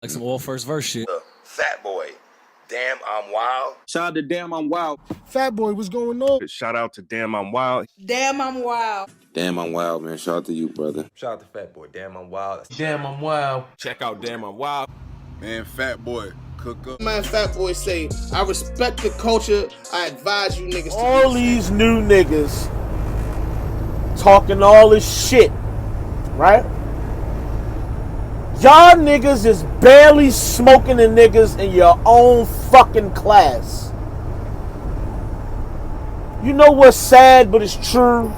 Like some old first verse shit. Fat Boy, Damn I'm Wild. Shout out to Damn I'm Wild. Fat Boy, what's going on? Shout out to Damn I'm Wild. Damn I'm Wild. Damn I'm Wild, man. Shout out to you, brother. Shout out to Fat Boy, Damn I'm Wild. Damn I'm Wild. Check out Damn I'm Wild. Man, Fat Boy, cook up. Man, Fat Boy say, I respect the culture. I advise you niggas to all these new niggas talking all this shit, right? Y'all niggas is barely smoking the niggas in your own fucking class. You know what's sad, but it's true?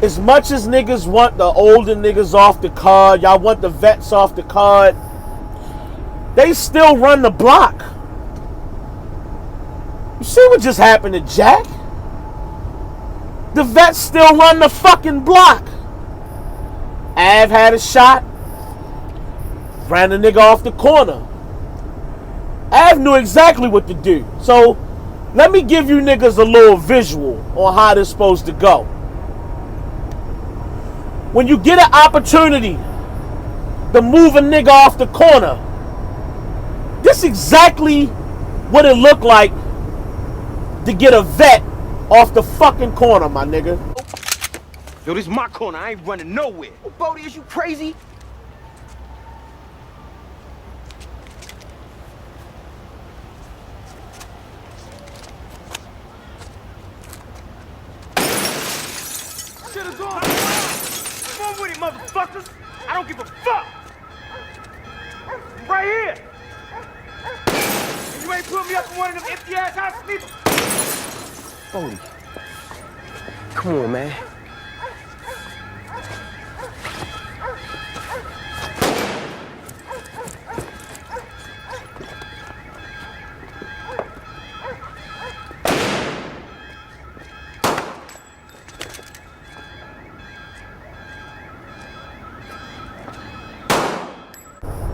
As much as niggas want the older niggas off the card, y'all want the vets off the card, they still run the block. You see what just happened to Jack? The vets still run the fucking block. Av had a shot, ran the nigga off the corner. Av knew exactly what to do. So let me give you niggas a little visual on how this supposed to go. When you get an opportunity to move a nigga off the corner, this exactly what it looked like to get a vet off the fucking corner, my nigga. Yo, this is my corner. I ain't running nowhere. Oh, Bodie, is you crazy? Should've gone. Come on with it, motherfuckers. I don't give a fuck. I'm right here. And you ain't put me up in one of them empty ass house sleepers. Bodie, come on, man.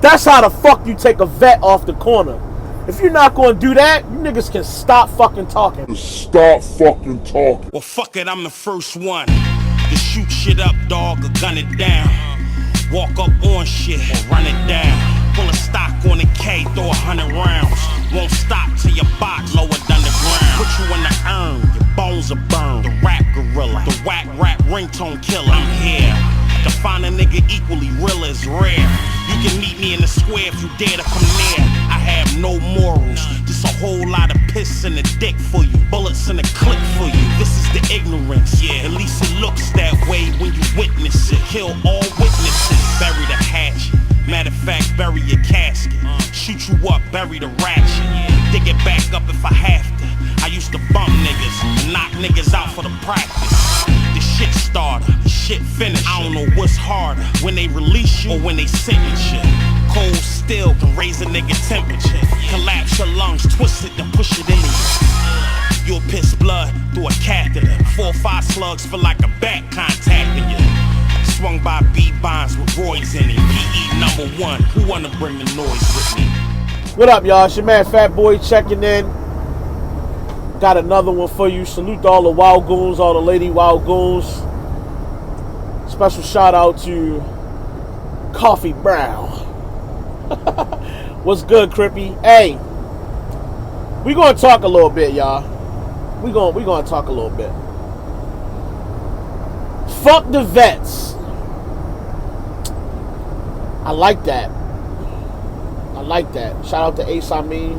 That's how the fuck you take a vet off the corner. If you're not gonna do that, you niggas can stop fucking talking. Stop fucking talking. Well, fuck it, I'm the first one to shoot shit up, dog, or gun it down. Walk up on shit or run it down. Pull a stock on a K, throw 100 rounds. Won't stop till your box lower than the ground. Put you in the urn, your bones are burned. The rap gorilla, the whack rap ringtone killer. I'm here to find a nigga equally real is rare. You can meet me in the square if you dare to come near. I have no morals, just a whole lot of piss in the dick for you. Bullets in the clip for you. This is the ignorance, yeah. At least it looks that way when you witness it. Kill all witnesses, bury the hatchet. Matter of fact, bury your casket. Shoot you up, bury the ratchet. Dig it back up if I have to. I used to bump niggas and knock niggas out for the practice. The shit starter, the shit finish. I don't know what's harder, when they release you or when they sentence you. Cold steel can raise a nigga temperature. Collapse your lungs, twist it, then push it in you. You'll piss blood through a catheter. 4 or 5 slugs feel like a bat contacting you. Swung by B-bonds with Roy's in it. PE #1, who wanna bring the noise with me? What up, y'all? It's your man Fat Boy checking in. Got another one for you. Salute to all the wild goons, all the lady wild goons. Special shout out to Coffee Brown. What's good, Crippy? Hey, we gonna talk a little bit, y'all. We gonna talk a little bit. Fuck the vets. I like that. I like that. Shout out to Ace Amin.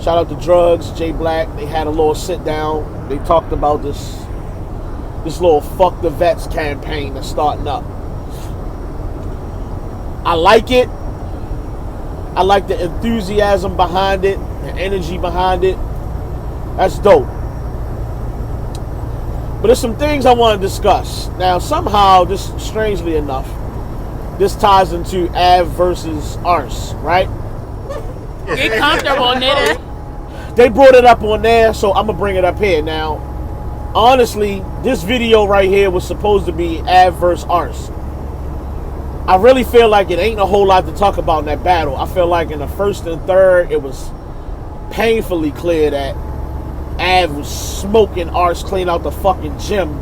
Shout out to Drugs, Jay Black. They had a little sit down. They talked about this little fuck the vets campaign that's starting up. I like it. I like the enthusiasm behind it, the energy behind it. That's dope. But there's some things I want to discuss. Now, somehow, this, strangely enough, this ties into Av versus Ars, right? Get comfortable, nigga. They brought it up on there, so I'm going to bring it up here. Now, honestly, this video right here was supposed to be Av versus Ars. I really feel like it ain't a whole lot to talk about in that battle. I feel like in the first and third, it was painfully clear that Av was smoking Ars clean out the fucking gym.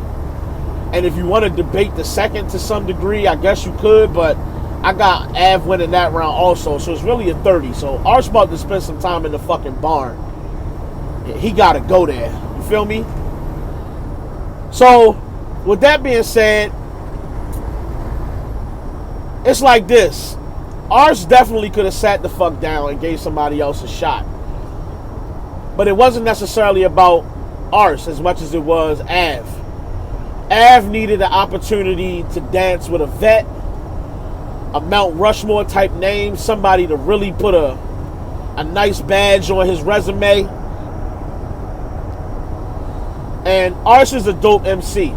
And if you want to debate the second to some degree, I guess you could, but I got Av winning that round also, so it's really a 30. So Arch about to spend some time in the fucking barn. He got to go there. You feel me? So, with that being said, it's like this. Arch definitely could have sat the fuck down and gave somebody else a shot. But it wasn't necessarily about Arch as much as it was Av. Av needed an opportunity to dance with a vet, a Mount Rushmore type name, somebody to really put a nice badge on his resume. And Arch is a dope MC.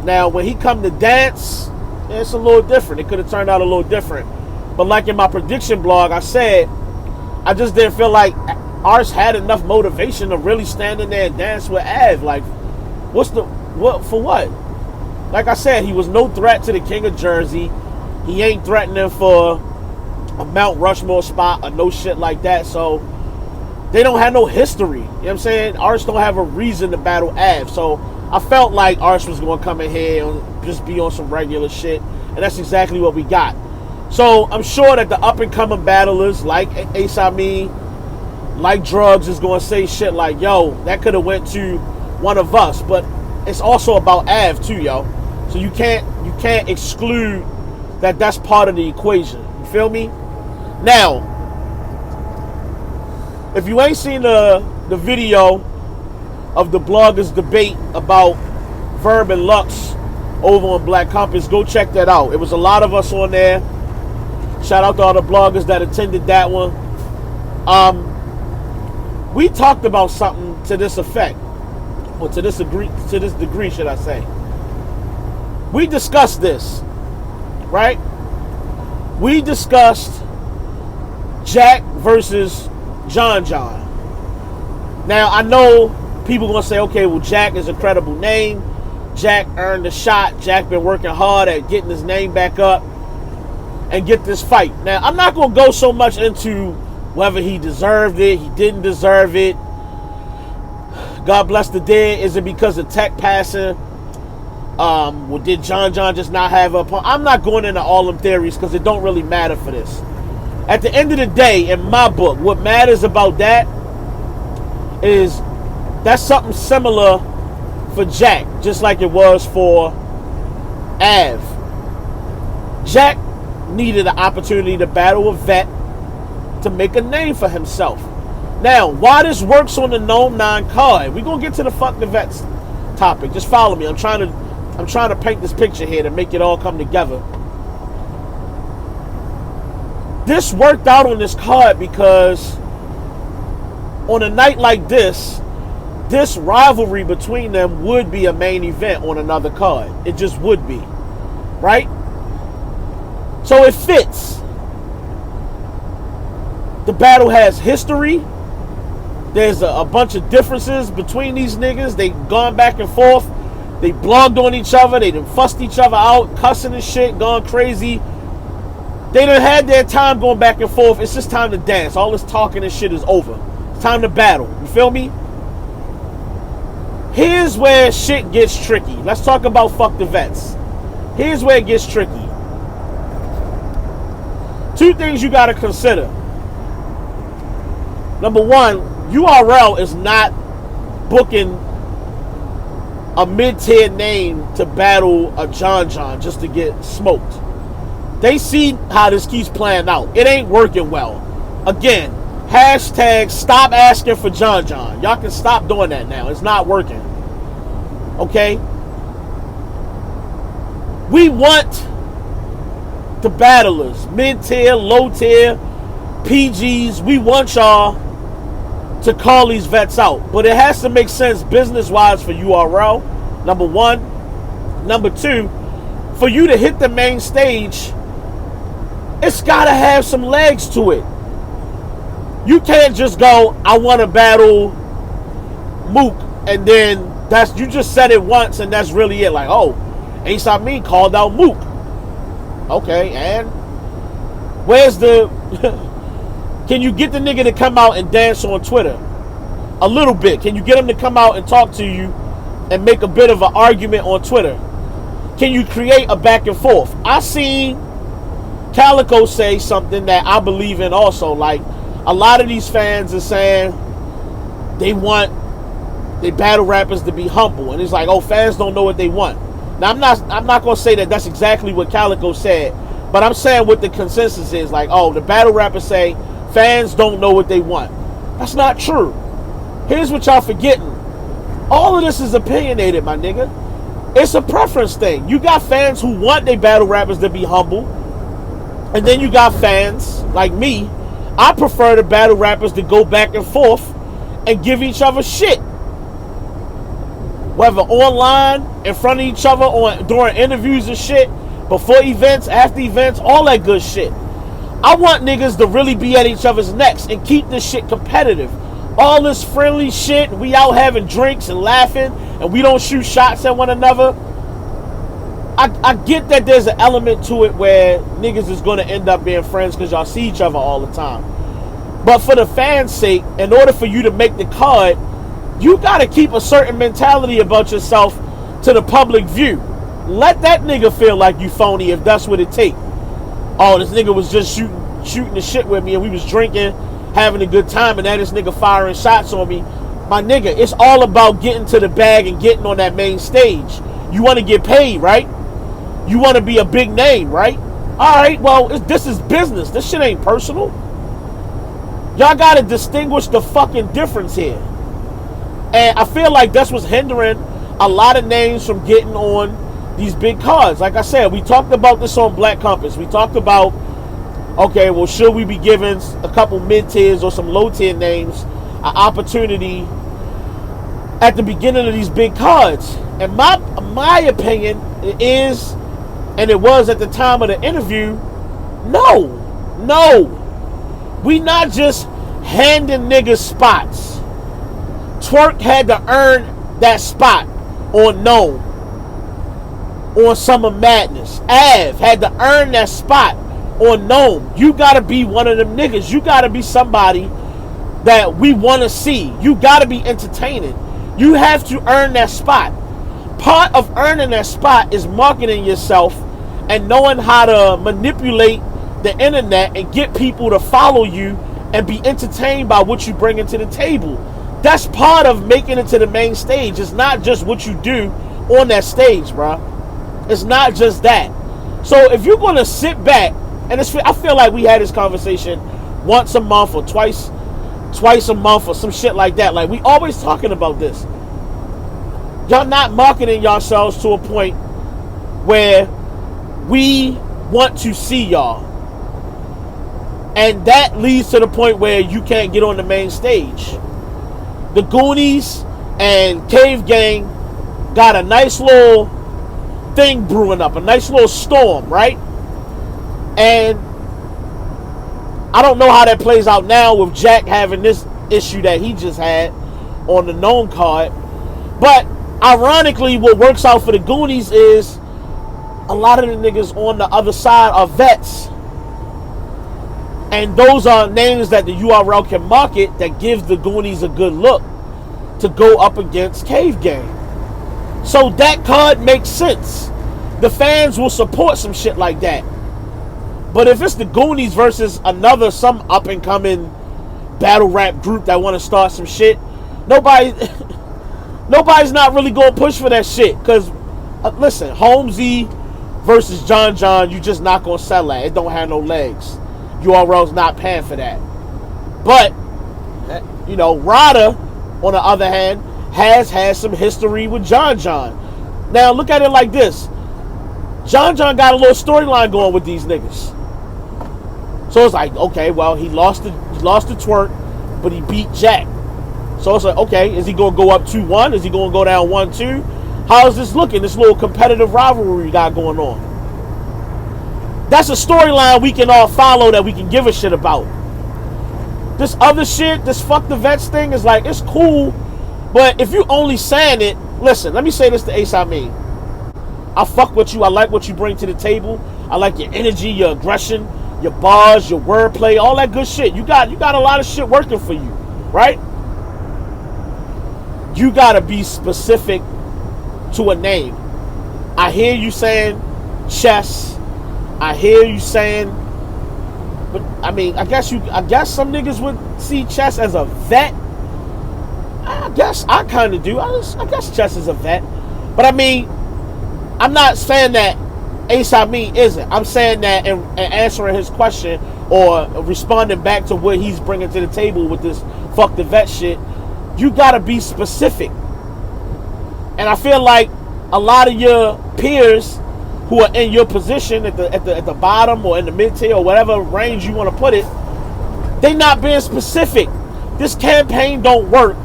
Now, when he come to dance, it's a little different. It could have turned out a little different. But like in my prediction blog, I said, I just didn't feel like Arch had enough motivation to really stand in there and dance with Av. Like, for what? Like I said, he was no threat to the King of Jersey. He ain't threatening for a Mount Rushmore spot or no shit like that. So they don't have no history. You know what I'm saying? Arch don't have a reason to battle Av. So I felt like Arch was going to come in here and just be on some regular shit. And that's exactly what we got. So I'm sure that the up-and-coming battlers like Ace Amin, like Drugs, is going to say shit like, yo, that could have went to one of us. But it's also about Av too, yo. So you can't exclude that that's part of the equation. You feel me? Now, if you ain't seen the video of the bloggers debate about Verb and Lux over on Black Compass, go check that out. It was a lot of us on there. Shout out to all the bloggers that attended that one. We talked about something to this effect, or to this degree, should I say. We discussed this, right? We discussed Jack versus John John. Now, I know people gonna say, okay, well, Jack is a credible name. Jack earned a shot. Jack been working hard at getting his name back up and get this fight. Now, I'm not gonna go so much into whether he deserved it, he didn't deserve it. God bless the dead. Is it because of tech passing? Well, did John John just not have a opponent? I'm not going into all them theories because it don't really matter for this. At the end of the day, in my book, what matters about that is that's something similar for Jack, just like it was for Av. Jack needed an opportunity to battle a vet to make a name for himself. Now, why this works on the Gnome 9 card, we're going to get to the fuck the vets topic. Just follow me. I'm trying to paint this picture here to make it all come together. This worked out on this card because on a night like this rivalry between them would be a main event on another card. It just would be. Right? So it fits. The battle has history. There's a bunch of differences between these niggas. They've gone back and forth. They blogged on each other. They done fussed each other out, cussing and shit, gone crazy. They done had their time going back and forth. It's just time to dance. All this talking and shit is over. It's time to battle. You feel me? Here's where shit gets tricky. Let's talk about fuck the vets. Here's where it gets tricky. Two things you got to consider. Number one, URL is not booking a mid-tier name to battle a John John just to get smoked. They see how this keeps playing out. It ain't working well. Again, hashtag stop asking for John John. Y'all can stop doing that now. It's not working. Okay? We want the battlers, mid-tier, low-tier, PGs. We want y'all to call these vets out. But it has to make sense business-wise for URL, number one. Number two, for you to hit the main stage, it's got to have some legs to it. You can't just go, I want to battle Mook, and then you just said it once, and that's really it. Like, oh, Ace Amin called out Mook. Okay, and where's the... Can you get the nigga to come out and dance on Twitter? A little bit. Can you get him to come out and talk to you and make a bit of an argument on Twitter? Can you create a back and forth? I seen Calico say something that I believe in also. Like, a lot of these fans are saying they want their battle rappers to be humble, and it's like, oh, fans don't know what they want. Now, I'm not gonna say that that's exactly what Calico said, but I'm saying what the consensus is. Like, oh, the battle rappers say fans don't know what they want. That's not true. Here's what y'all forgetting. All of this is opinionated, my nigga. It's a preference thing. You got fans who want their battle rappers to be humble, and then you got fans like me. I prefer the battle rappers to go back and forth and give each other shit. Whether online, in front of each other, during interviews and shit, before events, after events, all that good shit. I want niggas to really be at each other's necks and keep this shit competitive. All this friendly shit, we out having drinks and laughing, and we don't shoot shots at one another. I get that there's an element to it where niggas is going to end up being friends because y'all see each other all the time. But for the fans' sake, in order for you to make the card, you got to keep a certain mentality about yourself to the public view. Let that nigga feel like you phony if that's what it takes. Oh, this nigga was just shooting the shit with me, and we was drinking, having a good time, and now this nigga firing shots on me. My nigga, it's all about getting to the bag and getting on that main stage. You want to get paid, right? You want to be a big name, right? All right, well, this is business. This shit ain't personal. Y'all got to distinguish the fucking difference here. And I feel like that's what's hindering a lot of names from getting on these big cards. Like I said, we talked about this on Black Compass. We talked about, okay, well, should we be giving a couple mid-tiers or some low-tier names an opportunity at the beginning of these big cards? And my opinion is, and it was at the time of the interview, no. We not just handing niggas spots. Twerk had to earn that spot on Gnome, on Summer Madness. Av had to earn that spot on Gnome. You gotta be one of them niggas. You gotta be somebody that we want to see. You gotta be entertaining. You have to earn that spot. Part of earning that spot is marketing yourself and knowing how to manipulate the internet and get people to follow you and be entertained by what you bring into the table. That's part of making it to the main stage. It's not just what you do on that stage, bro. It's not just that. So if you're going to sit back, and I feel like we had this conversation once a month or twice a month or some shit like that. Like, we always talking about this. Y'all not marketing yourselves to a point where we want to see y'all. And that leads to the point where you can't get on the main stage. The Goonies and Cave Gang got a nice little thing brewing up, a nice little storm, right? And I don't know how that plays out now with Jack having this issue that he just had on the known card. But ironically, what works out for the Goonies is a lot of the niggas on the other side are vets. And those are names that the URL can market that gives the Goonies a good look to go up against Cave Gang. So that card makes sense. The fans will support some shit like that. But if it's the Goonies versus some up-and-coming battle rap group that want to start some shit, nobody's not really going to push for that shit. Because, listen, Holmesy versus John, you just not going to sell that. It don't have no legs. URL's not paying for that. But, you know, Rada, on the other hand, has had some history with John. Now, look at it like this. John got a little storyline going with these niggas. So it's like, okay, well, he lost the Twerk, but he beat Jack. So it's like, okay, is he going to go up 2-1? Is he going to go down 1-2? How is this looking? This little competitive rivalry we got going on. That's a storyline we can all follow that we can give a shit about. This other shit, this fuck the vets thing is like, it's cool, but if you only saying it, listen, let me say this to Ace Amin. I fuck with you. I like what you bring to the table. I like your energy, your aggression, your bars, your wordplay, all that good shit. You got a lot of shit working for you, right? You gotta be specific to a name. I hear you saying chess. I hear you saying But I mean, I guess some niggas would see Chess as a vet. I guess I kind of do. I guess Chess is a vet. But I mean, I'm not saying that Ace Amin isn't. I'm saying that and answering his question or responding back to what he's bringing to the table with this fuck the vet shit, you gotta be specific. And I feel like a lot of your peers who are in your position at the bottom or in the mid tier or whatever range you want to put it, they not being specific. This campaign don't work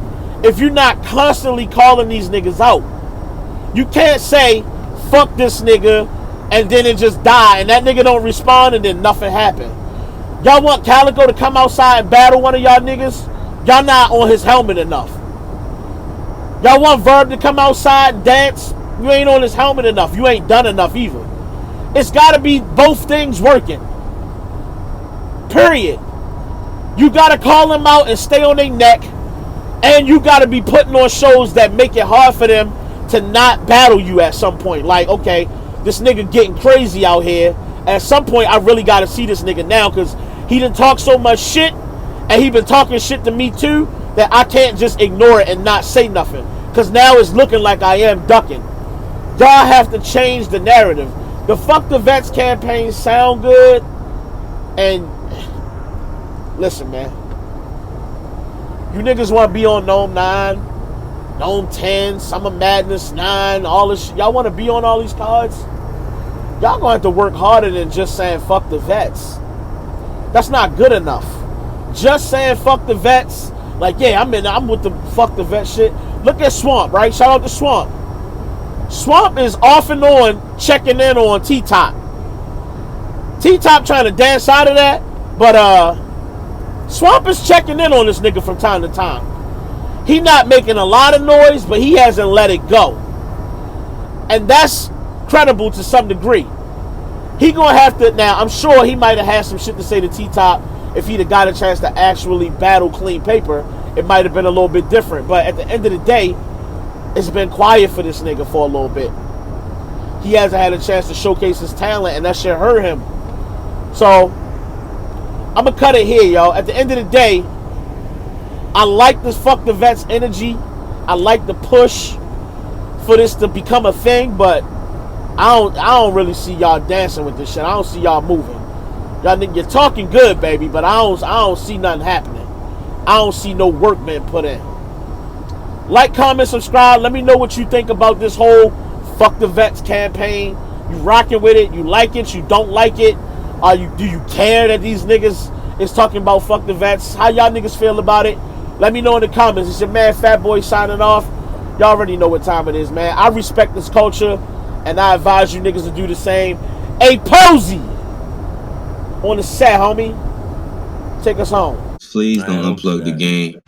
if you're not constantly calling these niggas out. You can't say fuck this nigga and then it just die and that nigga don't respond and then nothing happened. Y'all want Calico to come outside and battle one of y'all niggas? Y'all not on his helmet enough. Y'all want Verb to come outside and dance? You ain't on his helmet enough. You ain't done enough either. It's got to be both things working. Period. You got to call them out and stay on their neck. And you got to be putting on shows that make it hard for them to not battle you at some point. Like, okay, this nigga getting crazy out here. At some point, I really got to see this nigga now because he done talk so much shit and he been talking shit to me too that I can't just ignore it and not say nothing. Because now it's looking like I am ducking. Y'all have to change the narrative. The Fuck the Vets campaign sound good. And listen, man. You niggas want to be on Gnome 9, Gnome 10, Summer Madness 9, all this shit. Y'all want to be on all these cards? Y'all gonna have to work harder than just saying fuck the vets. That's not good enough. Just saying fuck the vets, like yeah, I'm with the fuck the vet shit. Look at Swamp, right? Shout out to Swamp. Swamp is off and on checking in on T-Top. T-Top trying to dance out of that, but Swamp is checking in on this nigga from time to time. He not making a lot of noise, but he hasn't let it go. And that's credible to some degree. He gonna have to, now I'm sure he might have had some shit to say to T-Top if he'd have got a chance to actually battle clean paper. It might have been a little bit different, but at the end of the day, it's been quiet for this nigga for a little bit. He hasn't had a chance to showcase his talent, and that shit hurt him. So I'm gonna cut it here, y'all. At the end of the day, I like this fuck the vets energy. I like the push for this to become a thing, but I don't really see y'all dancing with this shit. I don't see y'all moving. Y'all you're talking good, baby, but I don't see nothing happening. I don't see no work being put in. Like, comment, subscribe. Let me know what you think about this whole fuck the vets campaign. You rocking with it? You like it? You don't like it? Do you care that these niggas is talking about fuck the vets? How y'all niggas feel about it? Let me know in the comments. It's your man Fat Boy signing off. Y'all already know what time it is, man. I respect this culture, and I advise you niggas to do the same. Hey, Posey on the set, homie. Take us home. Please don't unplug the game.